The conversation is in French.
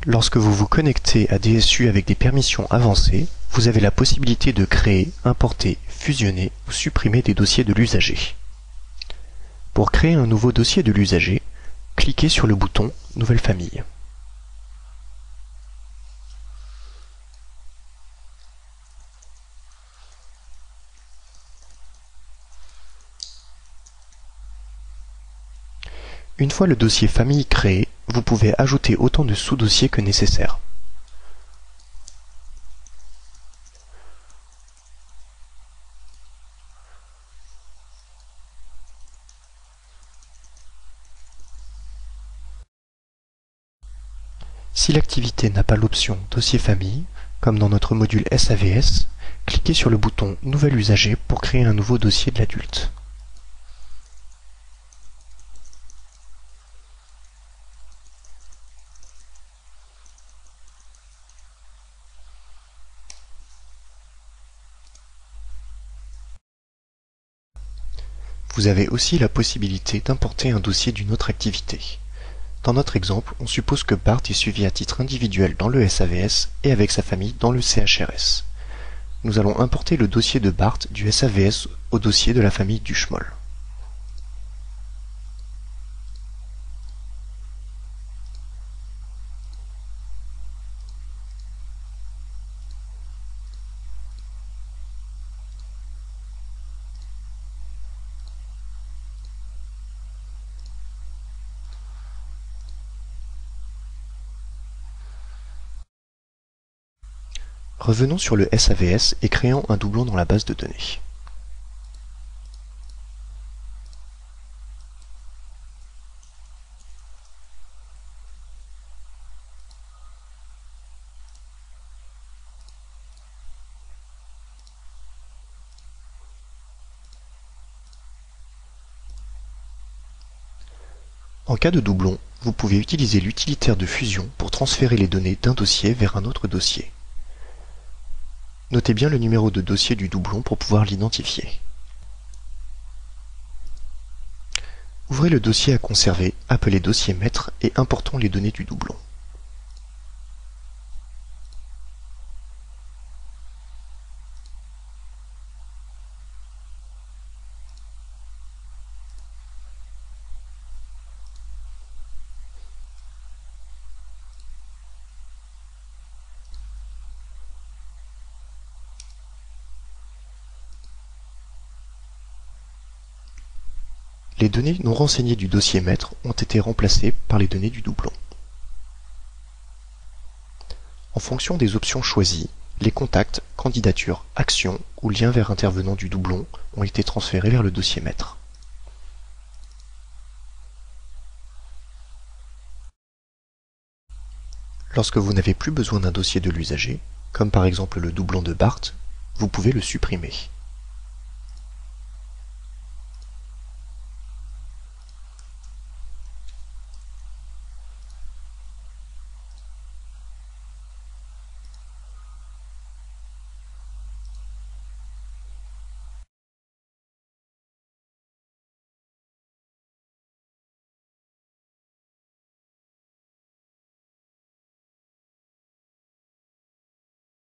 Lorsque vous vous connectez à DSU avec des permissions avancées, vous avez la possibilité de créer, importer, fusionner ou supprimer des dossiers de l'usager. Pour créer un nouveau dossier de l'usager, cliquez sur le bouton Nouvelle famille. Une fois le dossier famille créé, vous pouvez ajouter autant de sous-dossiers que nécessaire. Si l'activité n'a pas l'option Dossier famille, comme dans notre module SAVS, cliquez sur le bouton Nouvel usager pour créer un nouveau dossier de l'adulte. Vous avez aussi la possibilité d'importer un dossier d'une autre activité. Dans notre exemple, on suppose que Bart est suivi à titre individuel dans le SAVS et avec sa famille dans le CHRS. Nous allons importer le dossier de Bart du SAVS au dossier de la famille du Schmoll. Revenons sur le SAVS et créons un doublon dans la base de données. En cas de doublon, vous pouvez utiliser l'utilitaire de fusion pour transférer les données d'un dossier vers un autre dossier. Notez bien le numéro de dossier du doublon pour pouvoir l'identifier. Ouvrez le dossier à conserver, appelé dossier maître, et importons les données du doublon. Les données non renseignées du dossier maître ont été remplacées par les données du doublon. En fonction des options choisies, les contacts, candidatures, actions ou liens vers intervenants du doublon ont été transférés vers le dossier maître. Lorsque vous n'avez plus besoin d'un dossier de l'usager, comme par exemple le doublon de Bart, vous pouvez le supprimer.